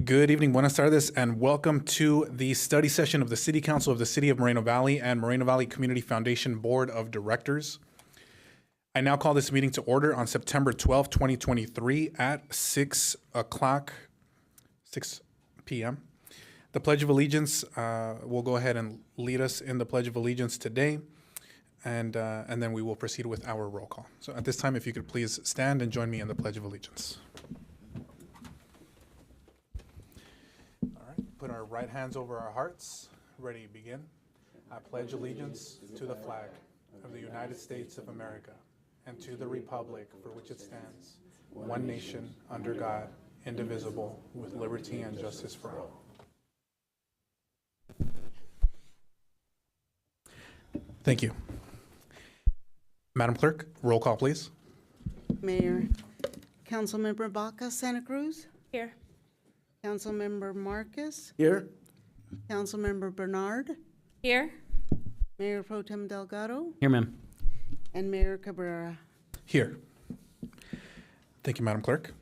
Good evening, buenas tardes, and welcome to the study session of the City Council of the City of Moreno Valley and Moreno Valley Community Foundation Board of Directors. I now call this meeting to order on September 12, 2023 at 6 p.m. The Pledge of Allegiance will go ahead and lead us in the Pledge of Allegiance today, and then we will proceed with our roll call. So at this time, if you could please stand and join me in the Pledge of Allegiance. Put our right hands over our hearts. Ready to begin. I pledge allegiance to the flag of the United States of America and to the republic for which it stands, one nation, under God, indivisible, with liberty and justice for all. Thank you. Madam Clerk, roll call, please. Mayor, Councilmember Baca, Santa Cruz. Here. Councilmember Marcus. Here. Councilmember Bernard. Here. Mayor Pro Tem Delgado. Here, ma'am. And Mayor Cabrera. Here. Thank you, Madam Clerk.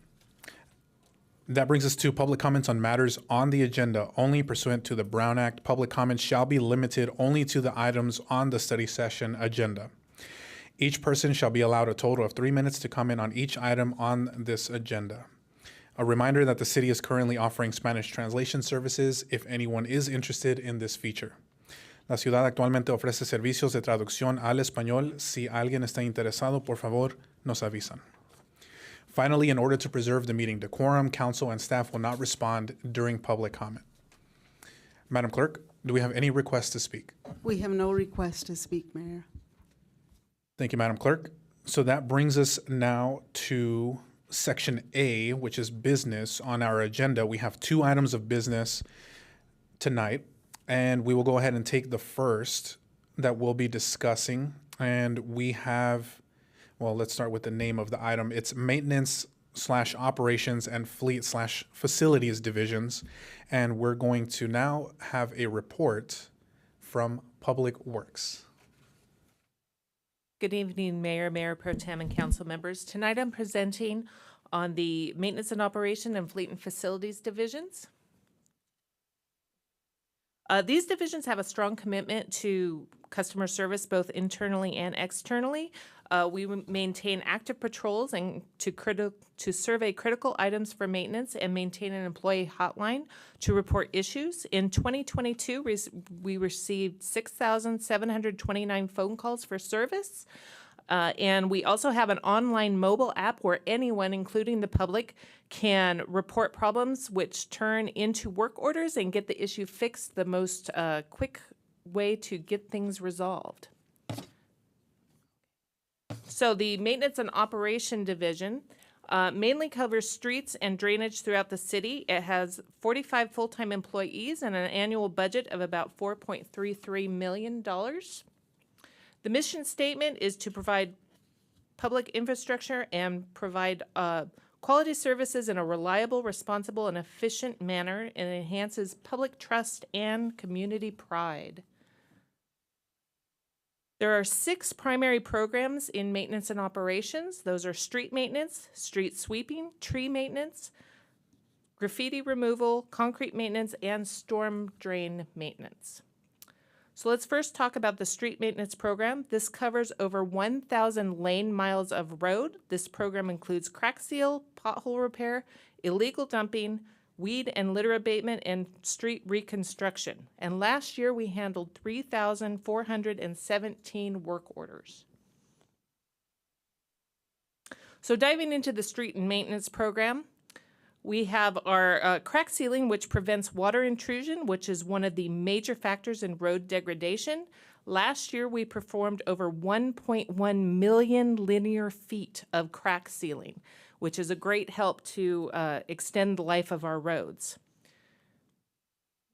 That brings us to public comments on matters on the agenda only pursuant to the Brown Act. Public comments shall be limited only to the items on the study session agenda. Each person shall be allowed a total of 3 minutes to comment on each item on this agenda. A reminder that the city is currently offering Spanish translation services if anyone is interested in this feature. La ciudad actualmente ofrece servicios de traducción al español. Si alguien está interesado, por favor, nos avisan. Finally, in order to preserve the meeting decorum, council and staff will not respond during public comment. Madam Clerk, do we have any requests to speak? We have no request to speak, Mayor. Thank you, Madam Clerk. So that brings us now to Section A, which is business on our agenda. We have 2 items of business tonight, and we will go ahead and take the first that we'll be discussing. And we have, well, let's start with the name of the item. It's Maintenance/Operations and Fleet/Facilities Divisions. And we're going to now have a report from Public Works. Good evening, Mayor, Mayor Pro Tem, and council members. Tonight I'm presenting on the Maintenance and Operation and Fleet and Facilities Divisions. These divisions have a strong commitment to customer service, both internally and externally. We maintain active patrols and to survey critical items for maintenance and maintain an employee hotline to report issues. In 2022, we received 6,729 phone calls for service. And we also have an online mobile app where anyone, including the public, can report problems which turn into work orders and get the issue fixed, the most quick way to get things resolved. So the Maintenance and Operation Division mainly covers streets and drainage throughout the city. It has 45 full-time employees and an annual budget of about $4.33 million. The mission statement is to provide public infrastructure and provide quality services in a reliable, responsible, and efficient manner, and enhances public trust and community pride. There are 6 primary programs in maintenance and operations. Those are street maintenance, street sweeping, tree maintenance, graffiti removal, concrete maintenance, and storm drain maintenance. So let's first talk about the street maintenance program. This covers over 1,000 lane miles of road. This program includes crack seal, pothole repair, illegal dumping, weed and litter abatement, and street reconstruction. And last year we handled 3,417 work orders. So diving into the street and maintenance program, we have our crack sealing, which prevents water intrusion, which is one of the major factors in road degradation. Last year, we performed over 1.1 million linear feet of crack sealing, which is a great help to extend the life of our roads.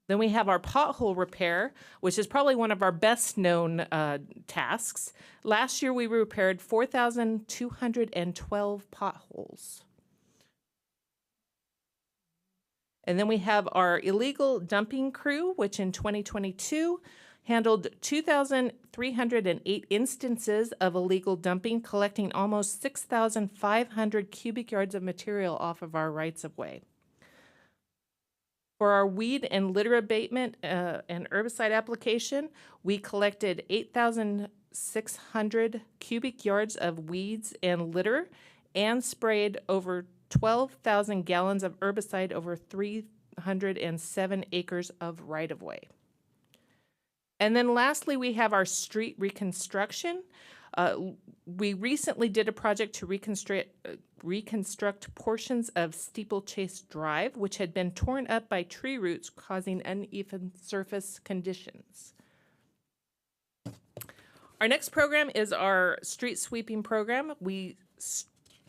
Then we have our pothole repair, which is probably one of our best known tasks. Last year, we repaired 4,212 potholes. And then we have our illegal dumping crew, which in 2022 handled 2,308 instances of illegal dumping, collecting almost 6,500 cubic yards of material off of our rights-of-way. For our weed and litter abatement and herbicide application, we collected 8,600 cubic yards of weeds and litter and sprayed over 12,000 gallons of herbicide over 307 acres of right-of-way. And then lastly, we have our street reconstruction. We recently did a project to reconstruct portions of Steeplechase Drive, which had been torn up by tree roots, causing uneven surface conditions. Our next program is our street sweeping program. We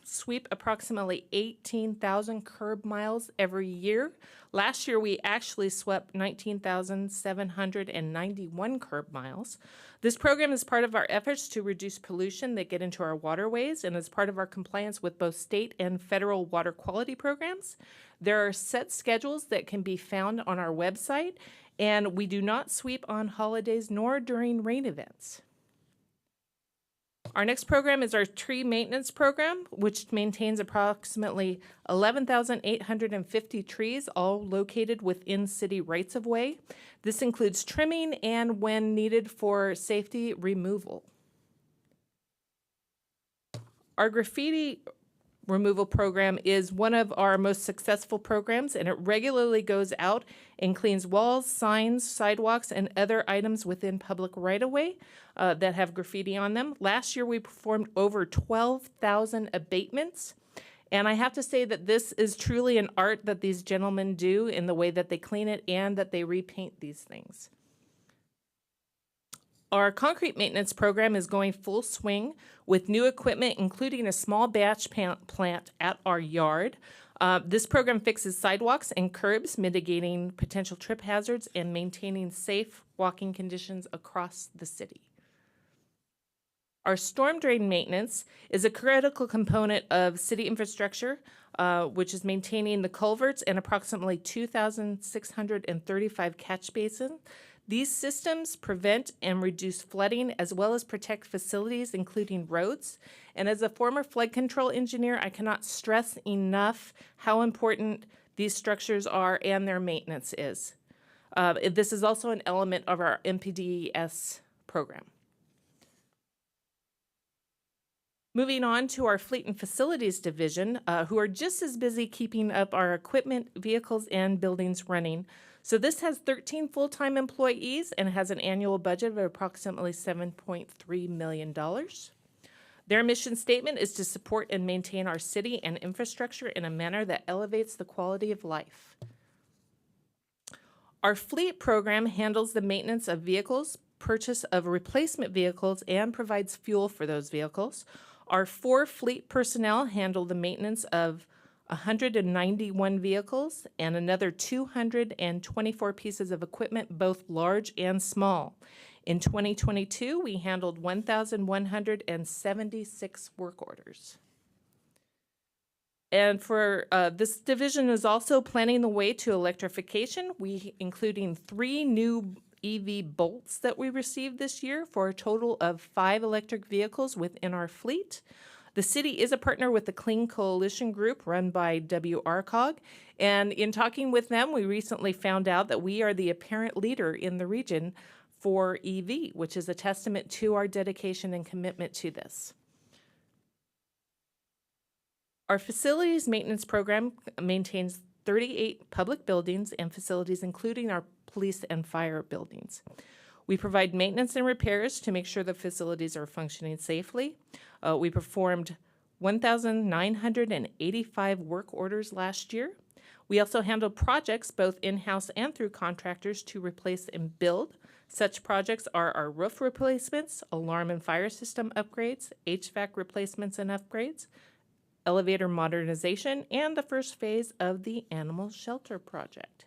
sweep approximately 18,000 curb miles every year. Last year, we actually swept 19,791 curb miles. This program is part of our efforts to reduce pollution that get into our waterways and is part of our compliance with both state and federal water quality programs. There are set schedules that can be found on our website, and we do not sweep on holidays nor during rain events. Our next program is our tree maintenance program, which maintains approximately 11,850 trees, all located within city rights-of-way. This includes trimming and, when needed, for safety removal. Our graffiti removal program is one of our most successful programs, and it regularly goes out and cleans walls, signs, sidewalks, and other items within public right-of-way that have graffiti on them. Last year, we performed over 12,000 abatements, and I have to say that this is truly an art that these gentlemen do in the way that they clean it and that they repaint these things. Our concrete maintenance program is going full swing with new equipment, including a small batch plant at our yard. This program fixes sidewalks and curbs, mitigating potential trip hazards and maintaining safe walking conditions across the city. Our storm drain maintenance is a critical component of city infrastructure, which is maintaining the culverts and approximately 2,635 catch basins. These systems prevent and reduce flooding as well as protect facilities, including roads. And as a former flood control engineer, I cannot stress enough how important these structures are and their maintenance is. This is also an element of our MPDES program. Moving on to our Fleet and Facilities Division, who are just as busy keeping up our equipment, vehicles, and buildings running. So this has 13 full-time employees and has an annual budget of approximately $7.3 million. Their mission statement is to support and maintain our city and infrastructure in a manner that elevates the quality of life. Our fleet program handles the maintenance of vehicles, purchase of replacement vehicles, and provides fuel for those vehicles. Our 4 fleet personnel handle the maintenance of 191 vehicles and another 224 pieces of equipment, both large and small. In 2022, we handled 1,176 work orders. And for this division is also planning the way to electrification, including 3 new EV bolts that we received this year for a total of 5 electric vehicles within our fleet. The city is a partner with the Clean Coalition Group run by WRCOG, and in talking with them, we recently found out that we are the apparent leader in the region for EV, which is a testament to our dedication and commitment to this. Our facilities maintenance program maintains 38 public buildings and facilities, including our police and fire buildings. We provide maintenance and repairs to make sure the facilities are functioning safely. We performed 1,985 work orders last year. We also handled projects both in-house and through contractors to replace and build. Such projects are our roof replacements, alarm and fire system upgrades, HVAC replacements and upgrades, elevator modernization, and the first phase of the animal shelter project.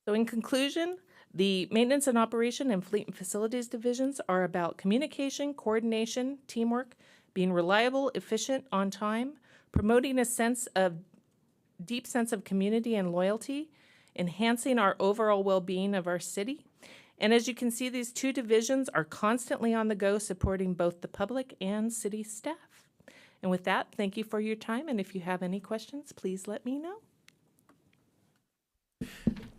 So in conclusion, the Maintenance and Operation and Fleet and Facilities divisions are about communication, coordination, teamwork, being reliable, efficient, on time, promoting a deep sense of community and loyalty, enhancing our overall well-being of our city. And as you can see, these 2 divisions are constantly on the go, supporting both the public and city staff. And with that, thank you for your time, and if you have any questions, please let me know.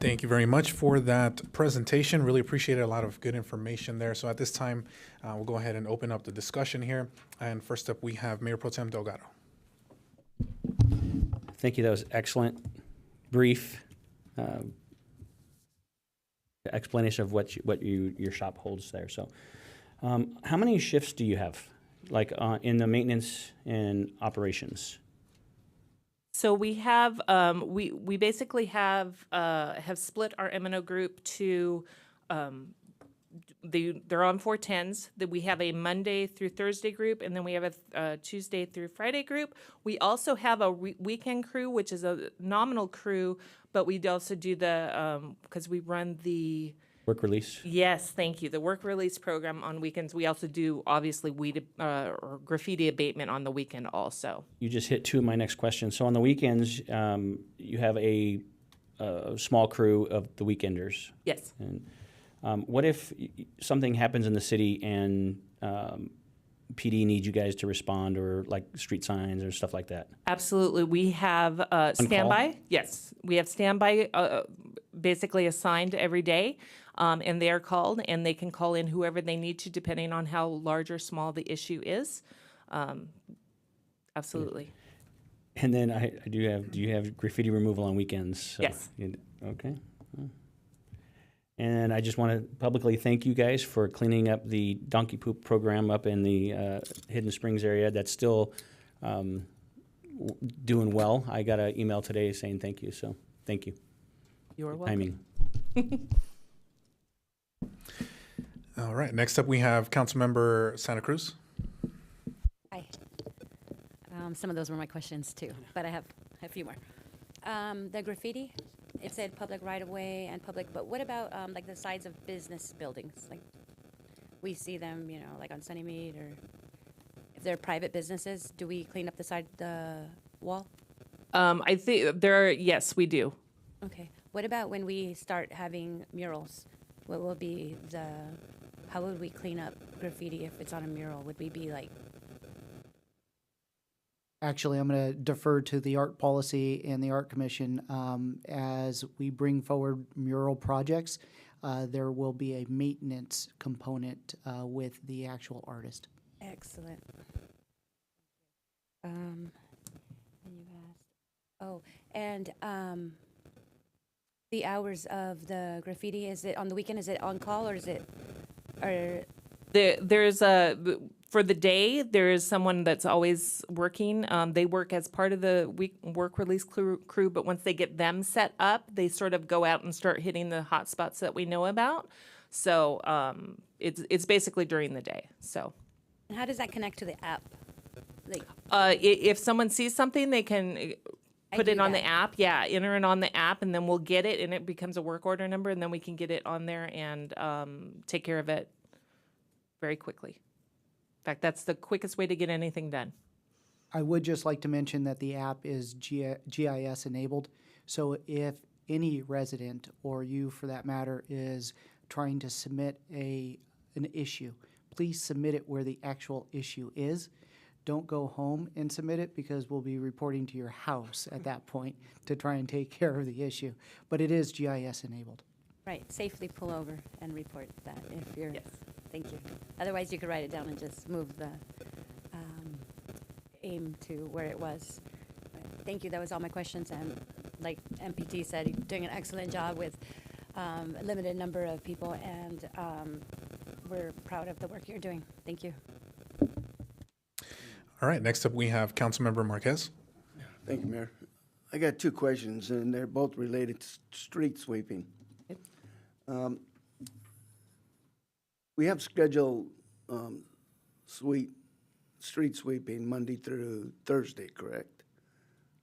Thank you very much for that presentation. Really appreciate it. A lot of good information there. So at this time, we'll go ahead and open up the discussion here. And first up, we have Mayor Pro Tem Delgado. Thank you. That was excellent, brief explanation of what your shop holds there. So, how many shifts do you have, like in the maintenance and operations? So we have we basically have split our M&O group to they're on 410s. That we have a Monday through Thursday group, and then we have a Tuesday through Friday group. We also have a weekend crew, which is a nominal crew, but we also do the because we run the Work release? yes, thank you, the work release program on weekends. We also do obviously weed or graffiti abatement on the weekend also. You just hit two of my next questions. So on the weekends, you have a small crew of the weekenders. Yes. And what if something happens in the city and PD needs you guys to respond, or like street signs or stuff like that? Absolutely. We have standby. Yes, we have standby basically assigned every day, and they are called, and they can call in whoever they need to, depending on how large or small the issue is. Absolutely. And then do you have graffiti removal on weekends? So Yes. Okay. And I just want to publicly thank you guys for cleaning up the donkey poop program up in the Hidden Springs area. That's still doing well. I got an email today saying thank you, so thank you. You're welcome. Timing. All right. Next up, we have Councilmember Santa Cruz. Hi. Some of those were my questions too, but I have a few more. The graffiti, it said public right-of-way and public, but what about like the sides of business buildings? Like we see them, you know, like on Sunnymead, or if they're private businesses, do we clean up the side, the wall? I think yes, we do. Okay. What about when we start having murals? What will be how would we clean up graffiti if it's on a mural? Would we be like, Actually, I'm going to defer to the art policy and the art commission. As we bring forward mural projects, there will be a maintenance component with the actual artist. excellent. And you asked, the hours of the graffiti, is it on the weekend? Is it on call, or is it, or There's for the day, there is someone that's always working. They work as part of the work release crew, but once they get them set up, they sort of go out and start hitting the hot spots that we know about. So it's basically during the day. So and how does that connect to the app? Like, if someone sees something, they can put it do on the that. app. Yeah, enter it on the app, and then we'll get it, and it becomes a work order number, and then we can get it on there and take care of it very quickly. In fact, that's the quickest way to get anything done. I would just like to mention that the app is GIS enabled. So if any resident, or you for that matter, is trying to submit an issue, please submit it where the actual issue is. Don't go home and submit it, because we'll be reporting to your house at that point to try and take care of the issue. But it is GIS enabled. right, safely pull over and report that if you're, Yes. thank you. Otherwise, you could write it down and just move the aim to where it was. But thank you, that was all my questions, and like MPT said, you're doing an excellent job with a limited number of people, and we're proud of the work you're doing. Thank you. All right. Next up, we have Councilmember Marquez. Thank you, Mayor. I got two questions, and they're both related to street sweeping. We have scheduled street sweeping Monday through Thursday, correct?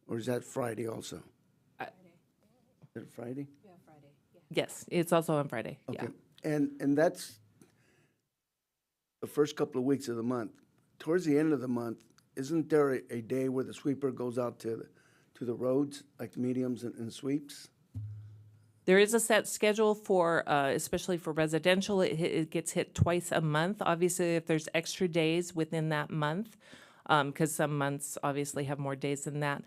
Or is that Friday also? Is it Friday? Yes, it's also on Friday. Okay. Yeah. And that's the first couple of weeks of the month. Towards the end of the month, isn't there a day where the sweeper goes out to the roads, like mediums and sweeps? There is a set schedule for, especially for residential, it gets hit twice a month. Obviously, if there's extra days within that month, because some months obviously have more days than that.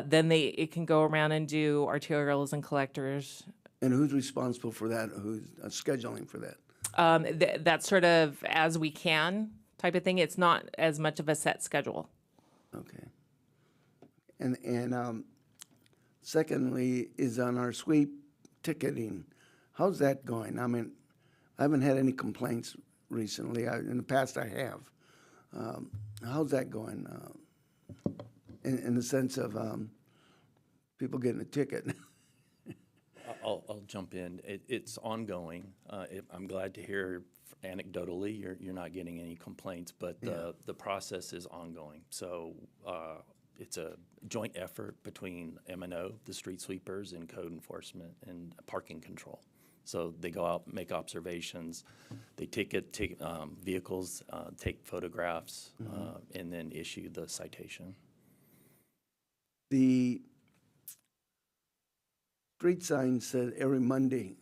Then it can go around and do arterials and collectors. And who's responsible for that? Who's scheduling for that? That's sort of as we can type of thing. It's not as much of a set schedule. Okay. And secondly, is on our sweep ticketing. How's that going? I mean, I haven't had any complaints recently. In the past, I have. How's that going? In the sense of people getting a ticket. I'll jump in. It's ongoing. I'm glad to hear anecdotally you're not getting any complaints, but the process is ongoing. So it's a joint effort between M&O, the street sweepers, and code enforcement and parking control. So they go out, make observations, they ticket vehicles, take photographs, and then issue the citation. The street sign said every Monday,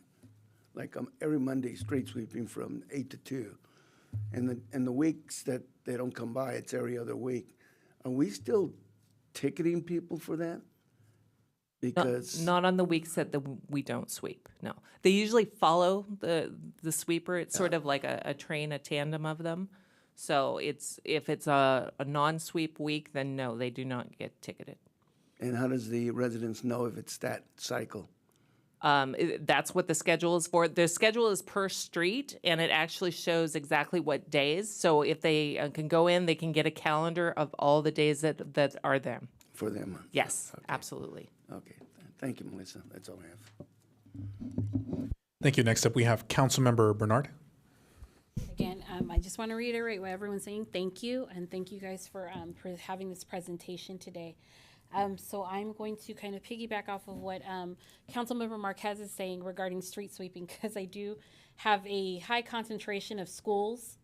like every Monday street sweeping from 8 to 2. And the weeks that they don't come by, it's every other week. Are we still ticketing people for that? Because Not on the weeks that we don't sweep. No, they usually follow the sweeper. It's sort of like a train, a tandem of them. So if it's a non-sweep week, then no, they do not get ticketed. And how does the residents know if it's that cycle? That's what the schedule is for. The schedule is per street, and it actually shows exactly what days. So if they can go in, they can get a calendar of all the days that are there. For them? Yes, Okay. absolutely. Okay. Thank you, Melissa. That's all I have. Thank you. Next up, we have Councilmember Bernard. Again, I just want to reiterate what everyone's saying. Thank you, and thank you guys for having this presentation today. So I'm going to kind of piggyback off of what Councilmember Marquez is saying regarding street sweeping, because I do have a high concentration of schools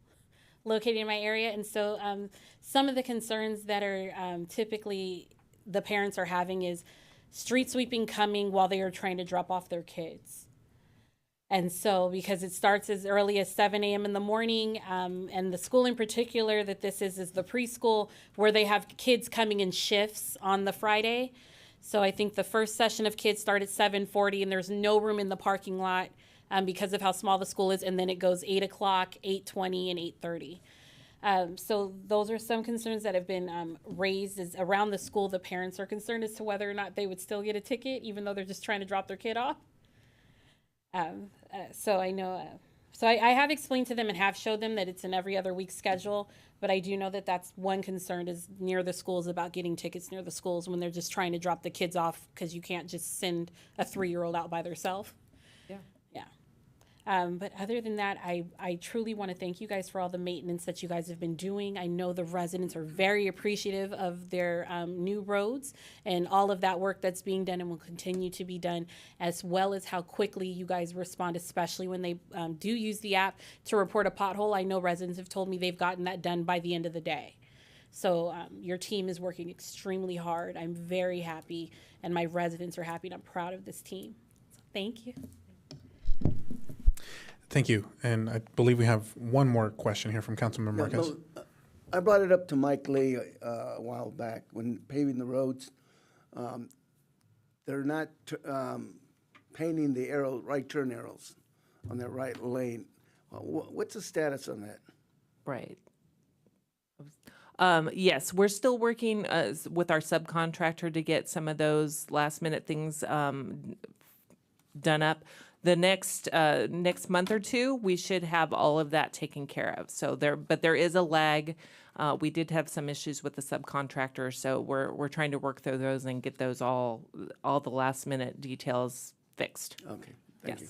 located in my area, and so some of the concerns that are typically the parents are having is street sweeping coming while they are trying to drop off their kids. And so, because it starts as early as 7 a.m. in the morning, and the school in particular that this is the preschool, where they have kids coming in shifts on the Friday. So I think the first session of kids start at 7:40, and there's no room in the parking lot because of how small the school is. And then it goes 8 o'clock, 8:20, and 8:30. So those are some concerns that have been raised is around the school. The parents are concerned as to whether or not they would still get a ticket, even though they're just trying to drop their kid off. So I know, so I have explained to them and have showed them that it's an every other week schedule, but I do know that that's one concern is near the schools about getting tickets near the schools when they're just trying to drop the kids off, because you can't just send a 3-year-old out by themselves. Yeah. Yeah. But other than that, I truly want to thank you guys for all the maintenance that you guys have been doing. I know the residents are very appreciative of their new roads and all of that work that's being done and will continue to be done, as well as how quickly you guys respond, especially when they do use the app to report a pothole. I know residents have told me they've gotten that done by the end of the day. So your team is working extremely hard. I'm very happy, and my residents are happy, and I'm proud of this team. So thank you. Thank you. And I believe we have one more question here from Councilmember Marquez. No, I brought it up to Mike Lee a while back when paving the roads. They're not painting the right turn arrows on that right lane. What's the status on that? Right. Yes, we're still working with our subcontractor to get some of those last minute things done up. The next month or two, we should have all of that taken care of. So there is a lag. We did have some issues with the subcontractor, so we're trying to work through those and get those all the last minute details fixed. Okay, thank you.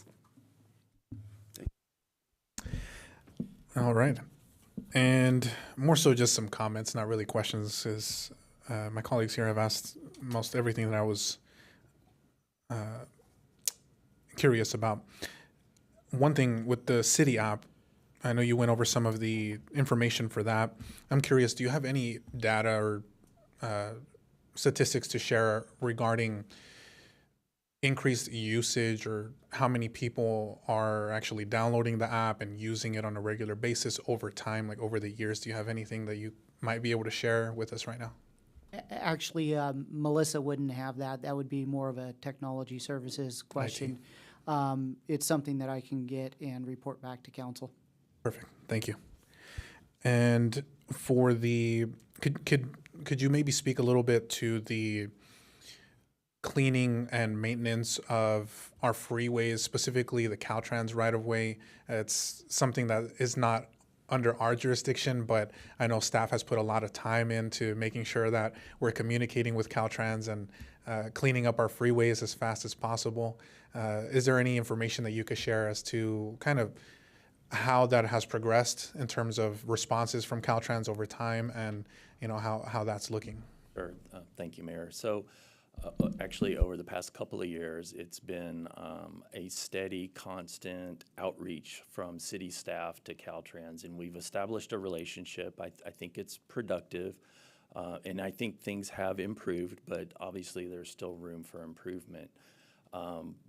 All right. And more so just some comments, not really questions, as my colleagues here have asked most everything that I was curious about. One thing with the city app, I know you went over some of the information for that. I'm curious, do you have any data or statistics to share regarding increased usage, or how many people are actually downloading the app and using it on a regular basis over time, like over the years? Do you have anything that you might be able to share with us right now? Actually, Melissa wouldn't have that. That would be more of a technology services question. It's something that I can get and report back to council. Perfect. Thank you. And for the, could you maybe speak a little bit to the cleaning and maintenance of our freeways, specifically the Caltrans right-of-way? It's something that is not under our jurisdiction, but I know staff has put a lot of time into making sure that we're communicating with Caltrans and cleaning up our freeways as fast as possible. Is there any information that you could share as to kind of how that has progressed in terms of responses from Caltrans over time, and how that's looking? Sure. Thank you, Mayor. So actually, over the past couple of years, it's been a steady, constant outreach from city staff to Caltrans, and we've established a relationship. I think it's productive, and I think things have improved, but obviously there's still room for improvement.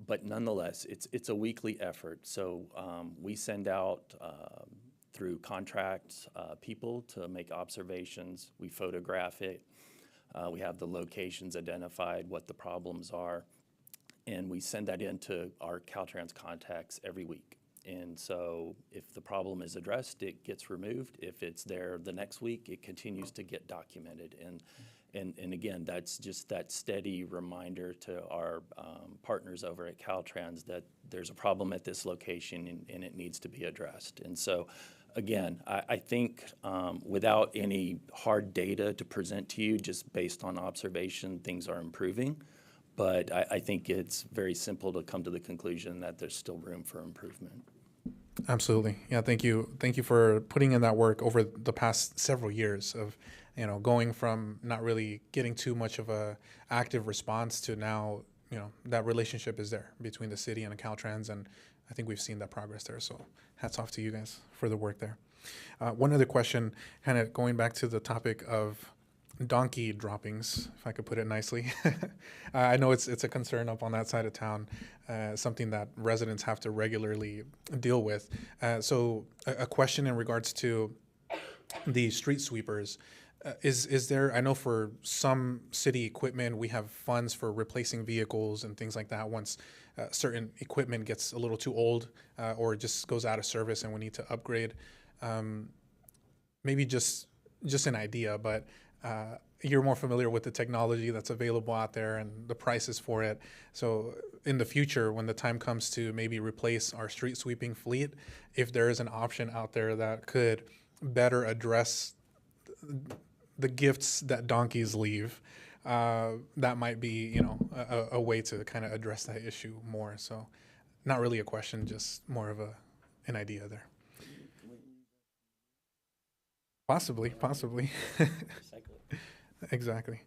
But nonetheless, it's a weekly effort. So we send out through contract people to make observations. We photograph it. We have the locations identified, what the problems are, and we send that into our Caltrans contacts every week. And so if the problem is addressed, it gets removed. If it's there the next week, it continues to get documented. And again, that's just that steady reminder to our partners over at Caltrans that there's a problem at this location and it needs to be addressed. And so, again, I think without any hard data to present to you, just based on observation, things are improving. But I think it's very simple to come to the conclusion that there's still room for improvement. Absolutely. Yeah, thank you. Thank you for putting in that work over the past several years of, going from not really getting too much of a active response to now, that relationship is there between the city and Caltrans, and I think we've seen that progress there. So hats off to you guys for the work there. One other question, kind of going back to the topic of donkey droppings, if I could put it nicely. I know it's a concern up on that side of town, something that residents have to regularly deal with. So a question in regards to the street sweepers. Is there, I know for some city equipment, we have funds for replacing vehicles and things like that once certain equipment gets a little too old or just goes out of service and we need to upgrade. Maybe just an idea, but you're more familiar with the technology that's available out there and the prices for it. So in the future, when the time comes to maybe replace our street sweeping fleet, if there is an option out there that could better address the gifts that donkeys leave, that might be, a way to kind of address that issue more. So not really a question, just more of an idea there. Possibly. Exactly.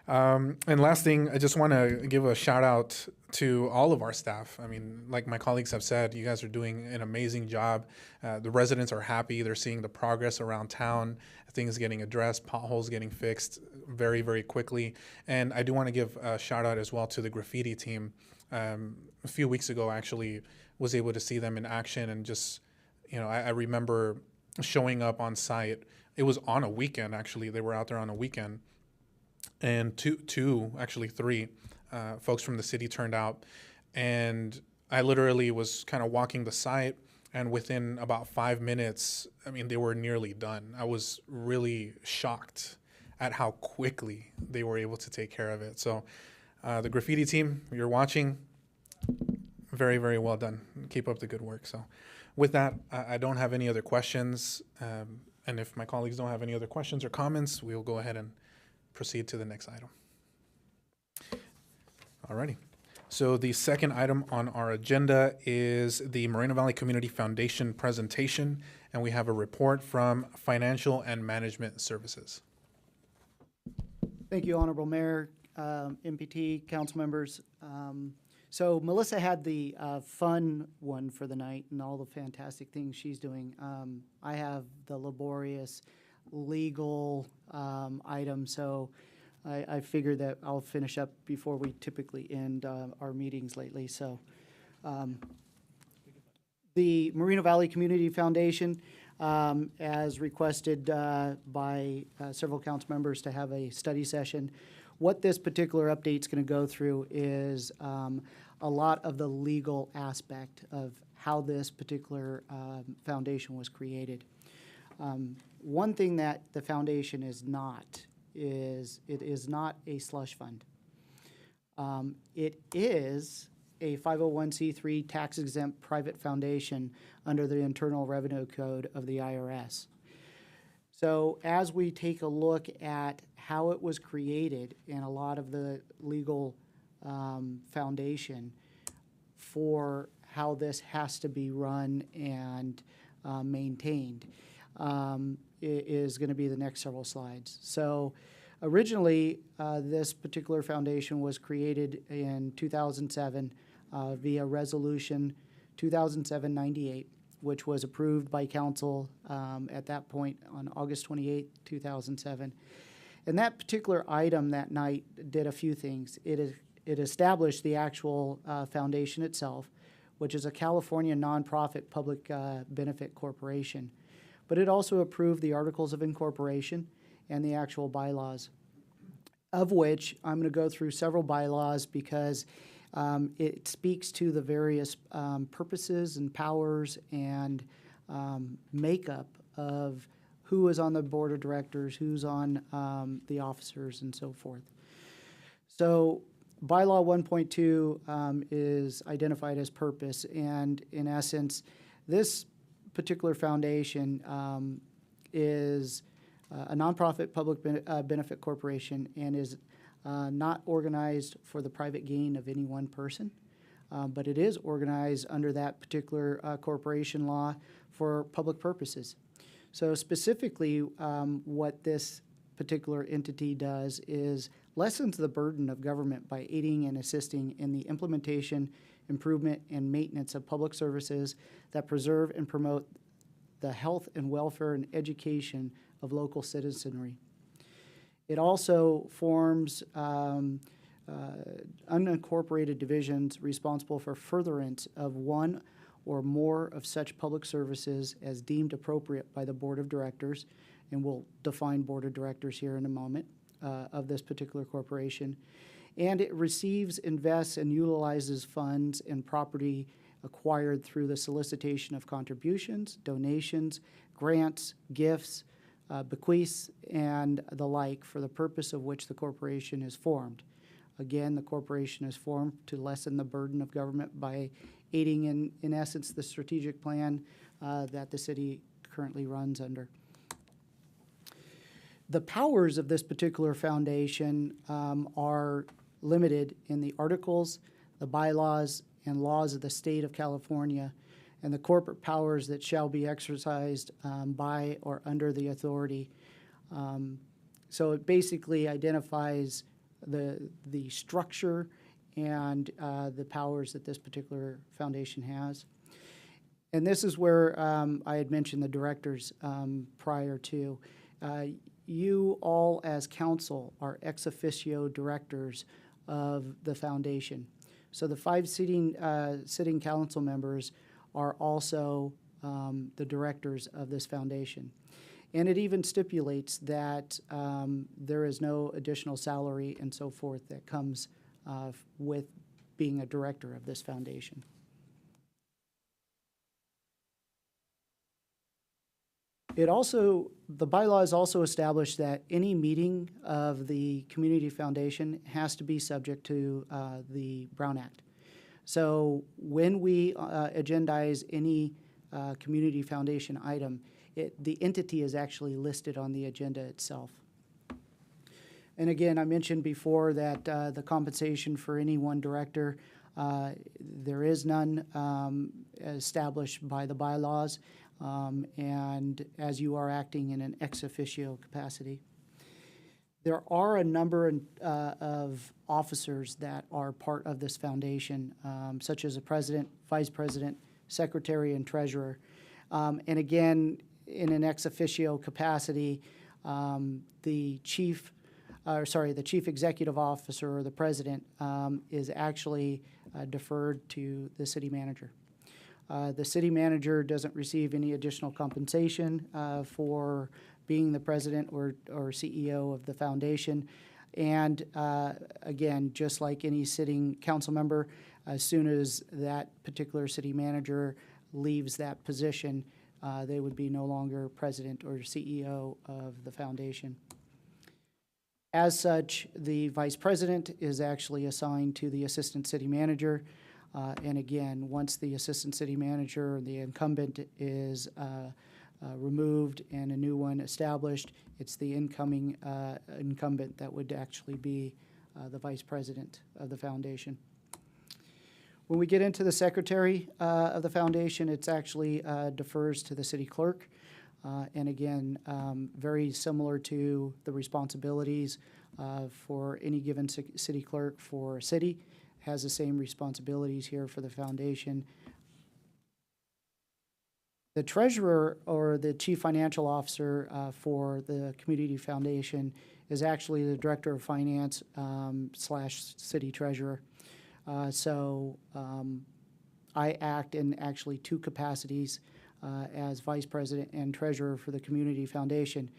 And last thing, I just want to give a shout out to all of our staff. I mean, like my colleagues have said, you guys are doing an amazing job. The residents are happy. They're seeing the progress around town, things getting addressed, potholes getting fixed very, very quickly. And I do want to give a shout out as well to the Graffiti team. A few weeks ago, actually, was able to see them in action and just, I remember showing up on site. It was on a weekend, actually. They were out there on a weekend. And three folks from the city turned out. And I literally was kind of walking the site, and within about 5 minutes, they were nearly done. I was really shocked at how quickly they were able to take care of it. So the Graffiti team, you're watching, very, very well done. Keep up the good work. So with that, I don't have any other questions. And if my colleagues don't have any other questions or comments, we'll go ahead and proceed to the next item. Alrighty. So the second item on our agenda is the Moreno Valley Community Foundation presentation, and we have a report from Financial and Management Services. Thank you, Honorable Mayor, MPT, council members. So Melissa had the fun one for the night and all the fantastic things she's doing. I have the laborious legal item, so I figured that I'll finish up before we typically end our meetings lately. So the Moreno Valley Community Foundation, as requested by several council members to have a study session. What this particular update is going to go through is a lot of the legal aspect of how this particular foundation was created. One thing that the foundation is not is it is not a slush fund. It is a 501c3 tax-exempt private foundation under the Internal Revenue Code of the IRS. So as we take a look at how it was created and a lot of the legal foundation for how this has to be run and maintained is going to be the next several slides. So originally, this particular foundation was created in 2007 via Resolution 2007-98, which was approved by council at that point on August 28, 2007. And that particular item that night did a few things. It established the actual foundation itself, which is a California nonprofit public benefit corporation. But it also approved the Articles of Incorporation and the actual bylaws, of which I'm going to go through several bylaws because it speaks to the various purposes and powers and makeup of who is on the board of directors, who's on the officers, and so forth. So bylaw 1.2 is identified as purpose, and in essence, this particular foundation is a nonprofit public benefit corporation and is not organized for the private gain of any one person, but it is organized under that particular corporation law for public purposes. So specifically, what this particular entity does is lessens the burden of government by aiding and assisting in the implementation, improvement, and maintenance of public services that preserve and promote the health and welfare and education of local citizenry. It also forms unincorporated divisions responsible for furtherance of one or more of such public services as deemed appropriate by the Board of Directors, and we'll define Board of Directors here in a moment, of this particular corporation. And it receives, invests, and utilizes funds and property acquired through the solicitation of contributions, donations, grants, gifts, bequeaths, and the like for the purpose of which the corporation is formed. Again, the corporation is formed to lessen the burden of government by aiding in essence, the strategic plan that the city currently runs under. The powers of this particular foundation are limited in the articles, the bylaws, and laws of the state of California, and the corporate powers that shall be exercised by or under the authority. So it basically identifies the structure and the powers that this particular foundation has. And this is where I had mentioned the directors prior to. You all as council are ex officio directors of the foundation. So the 5 sitting council members are also the directors of this foundation. And it even stipulates that there is no additional salary and so forth that comes with being a director of this foundation. The bylaws also establish that any meeting of the community foundation has to be subject to the Brown Act. So when we agendize any community foundation item, the entity is actually listed on the agenda itself. And again, I mentioned before that the compensation for any one director, there is none established by the bylaws, and as you are acting in an ex officio capacity. There are a number of officers that are part of this foundation, such as a president, vice president, secretary, and treasurer. And again, in an ex officio capacity, the chief executive officer or the president is actually deferred to the city manager. The city manager doesn't receive any additional compensation for being the president or CEO of the foundation. And again, just like any sitting council member, as soon as that particular city manager leaves that position, they would be no longer president or CEO of the foundation. As such, the vice president is actually assigned to the assistant city manager. And again, once the assistant city manager, the incumbent is removed and a new one established, it's the incoming incumbent that would actually be the vice president of the foundation. When we get into the secretary of the foundation, it's actually defers to the city clerk. And again, very similar to the responsibilities for any given city clerk for a city, has the same responsibilities here for the foundation. The treasurer or the chief financial officer for the community foundation is actually the director of finance / city treasurer. So I act in actually two capacities as vice president and treasurer for the community foundation.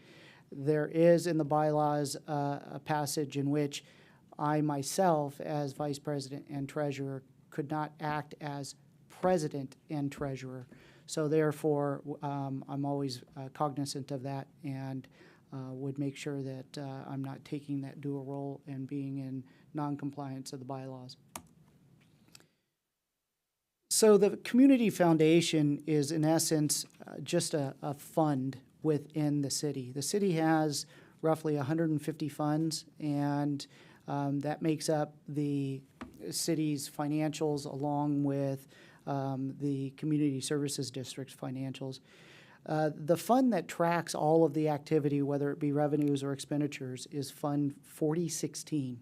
There is in the bylaws a passage in which I myself, as vice president and treasurer, could not act as president and treasurer. So therefore, I'm always cognizant of that and would make sure that I'm not taking that dual role and being in non-compliance of the bylaws. So the community foundation is, in essence, just a fund within the city. The city has roughly 150 funds, and that makes up the city's financials along with the Community Services District's financials. The fund that tracks all of the activity, whether it be revenues or expenditures, is Fund 4016,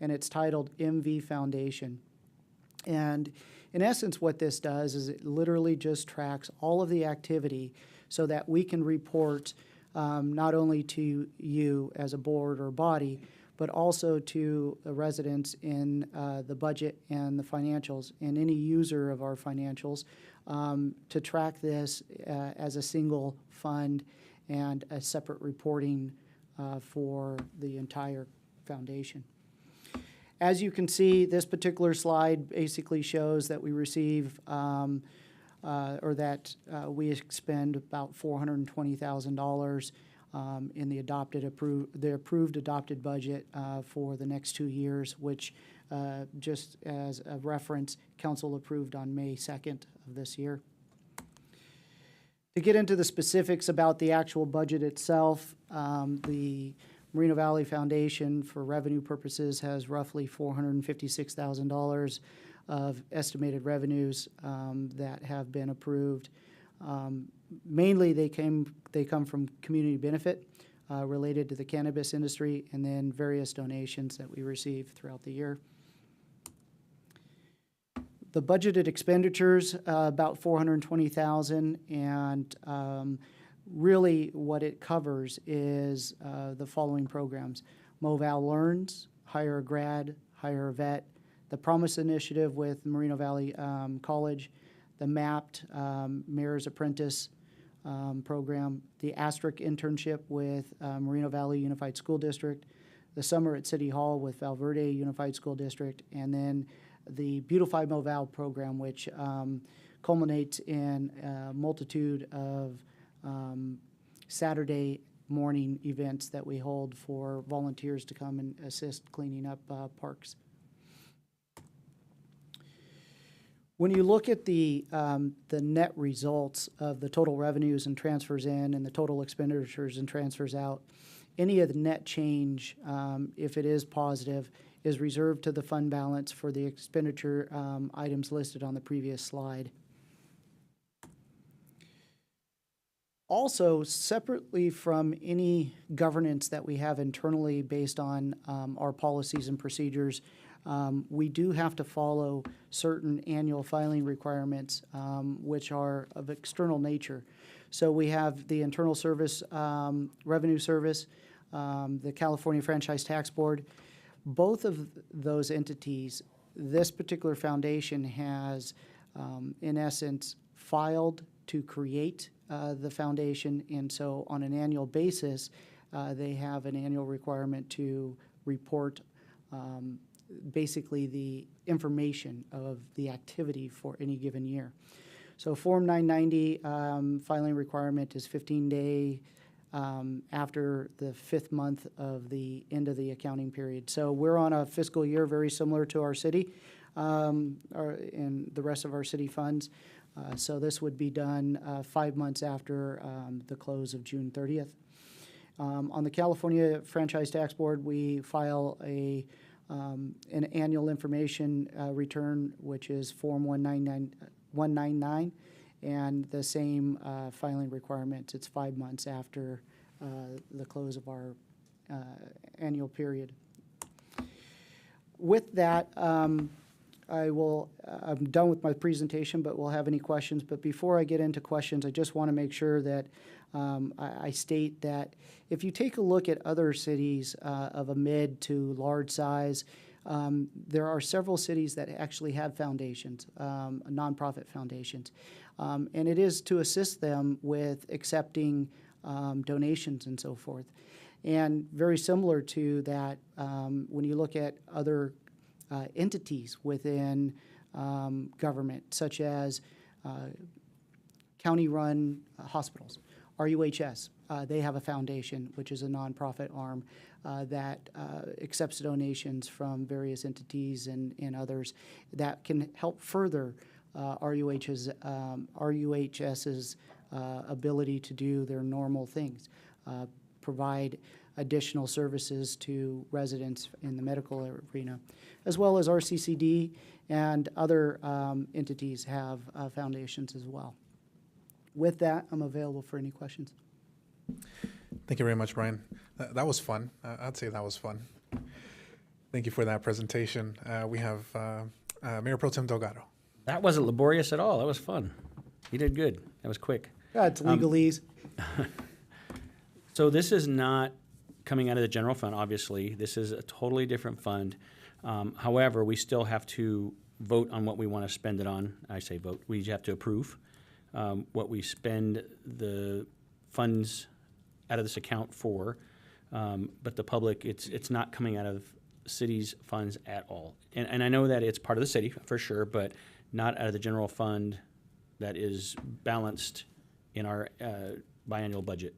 and it's titled MV Foundation. And in essence, what this does is it literally just tracks all of the activity so that we can report not only to you as a board or body, but also to the residents in the budget and the financials and any user of our financials to track this as a single fund and a separate reporting for the entire foundation. As you can see, this particular slide basically shows that we receive or that we expend about $420,000 in the approved adopted budget for the next 2 years, which just as a reference, council approved on May 2nd of this year. To get into the specifics about the actual budget itself, the Moreno Valley Foundation, for revenue purposes, has roughly $456,000 of estimated revenues that have been approved. Mainly, they come from community benefit related to the cannabis industry, and then various donations that we receive throughout the year. The budgeted expenditures, about $420,000, and really what it covers is the following programs: MoVal Learns, Hire a Grad, Hire a Vet, the Promise Initiative with Moreno Valley College, the MAPT Mayor's Apprentice program, the Asterisk internship with Moreno Valley Unified School District, the Summer at City Hall with Valverde Unified School District, and then the Beautify MoVal program, which culminates in a multitude of Saturday morning events that we hold for volunteers to come and assist cleaning up parks. When you look at the net results of the total revenues and transfers in and the total expenditures and transfers out, any of the net change, if it is positive, is reserved to the fund balance for the expenditure items listed on the previous slide. Also, separately from any governance that we have internally based on our policies and procedures, we do have to follow certain annual filing requirements, which are of external nature. So we have the Internal Service Revenue Service, the California Franchise Tax Board. Both of those entities, this particular foundation has, in essence, filed to create the foundation, and so on an annual basis, they have an annual requirement to report basically the information of the activity for any given year. So Form 990 filing requirement is 15-day after the 5th month of the end of the accounting period. So we're on a fiscal year very similar to our city and the rest of our city funds. So this would be done 5 months after the close of June 30th. On the California Franchise Tax Board, we file an annual information return, which is Form 199, and the same filing requirements. It's 5 months after the close of our annual period. With that, I'm done with my presentation, but we'll have any questions. But before I get into questions, I just want to make sure that I state that if you take a look at other cities of a mid to large size, there are several cities that actually have foundations, nonprofit foundations. And it is to assist them with accepting donations and so forth. And very similar to that, when you look at other entities within government, such as county-run hospitals, RUHS, they have a foundation, which is a nonprofit arm that accepts donations from various entities and others that can help further RUHS's ability to do their normal things, provide additional services to residents in the medical arena, as well as RCCD and other entities have foundations as well. With that, I'm available for any questions. Thank you very much, Brian. That was fun. I'd say that was fun. Thank you for that presentation. We have Mayor Pro Tem Delgado. That wasn't laborious at all. That was fun. You did good. That was quick. Yeah, it's legalese. So this is not coming out of the general fund, obviously. This is a totally different fund. However, we still have to vote on what we want to spend it on. I say vote. We have to approve what we spend the funds out of this account for. But the public, it's not coming out of city's funds at all. And I know that it's part of the city for sure, but not out of the general fund that is balanced in our biannual budget.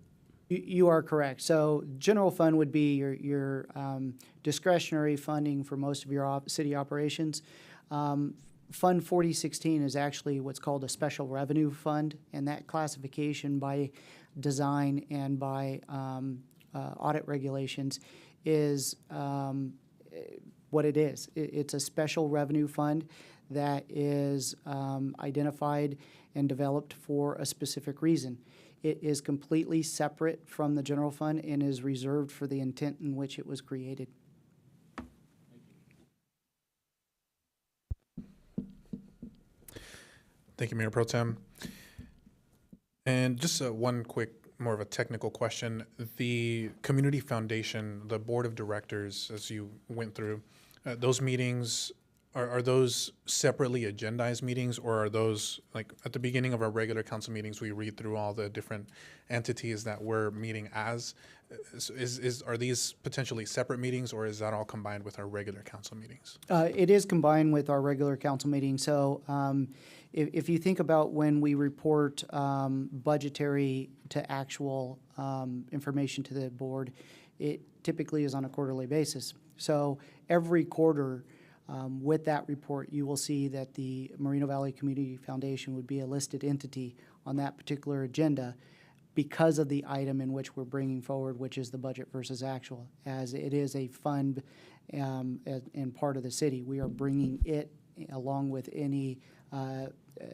You are correct. So general fund would be your discretionary funding for most of your city operations. Fund 4016 is actually what's called a special revenue fund, and that classification by design and by audit regulations is what it is. It's a special revenue fund that is identified and developed for a specific reason. It is completely separate from the general fund and is reserved for the intent in which it was created. Thank you, Mayor Pro Tem. And just one quick, more of a technical question. The Community Foundation, the Board of Directors, as you went through, those meetings, are those separately agendized meetings, or are those, like, at the beginning of our regular council meetings, we read through all the different entities that we're meeting as? Are these potentially separate meetings, or is that all combined with our regular council meetings? It is combined with our regular council meeting. So if you think about when we report budgetary to actual information to the board, it typically is on a quarterly basis. So every quarter, with that report, you will see that the Moreno Valley Community Foundation would be a listed entity on that particular agenda because of the item in which we're bringing forward, which is the budget versus actual. As it is a fund and part of the city, we are bringing it along with any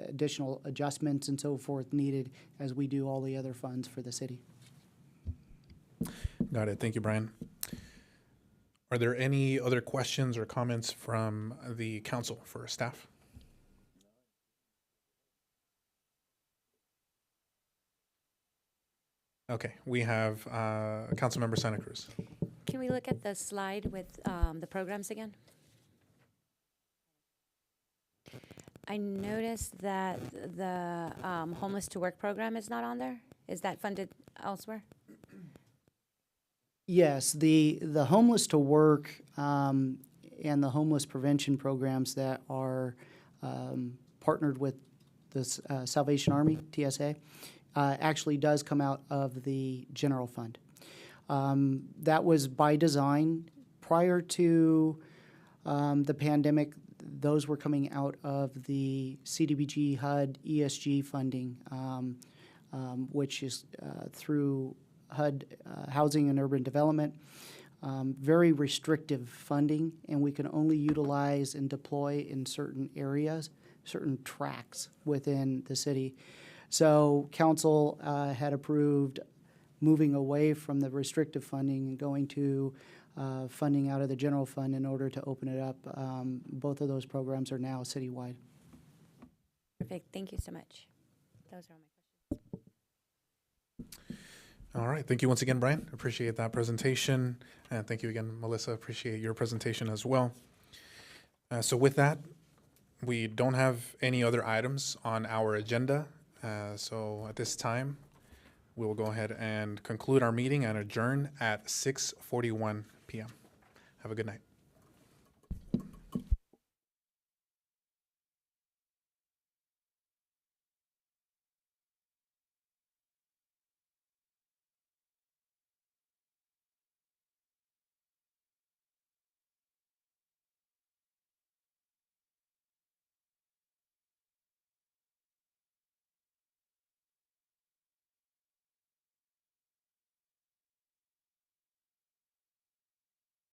additional adjustments and so forth needed as we do all the other funds for the city. Got it. Thank you, Brian. Are there any other questions or comments from the council for staff? Okay, we have Councilmember Santa Cruz. Can we look at the slide with the programs again? I noticed that the homeless to work program is not on there. Is that funded elsewhere? Yes, the homeless to work and the homeless prevention programs that are partnered with the Salvation Army, TSA, actually does come out of the general fund. That was by design. Prior to the pandemic, those were coming out of the CDBG HUD ESG funding, which is through HUD Housing and Urban Development. Very restrictive funding, and we can only utilize and deploy in certain areas, certain tracks within the city. So council had approved moving away from the restrictive funding and going to funding out of the general fund in order to open it up. Both of those programs are now citywide. Perfect. Thank you so much. Those are all my questions. All right. Thank you once again, Brian. Appreciate that presentation. And thank you again, Melissa. Appreciate your presentation as well. So with that, we don't have any other items on our agenda. So at this time, we will go ahead and conclude our meeting and adjourn at 6:41 p.m. Have a good night.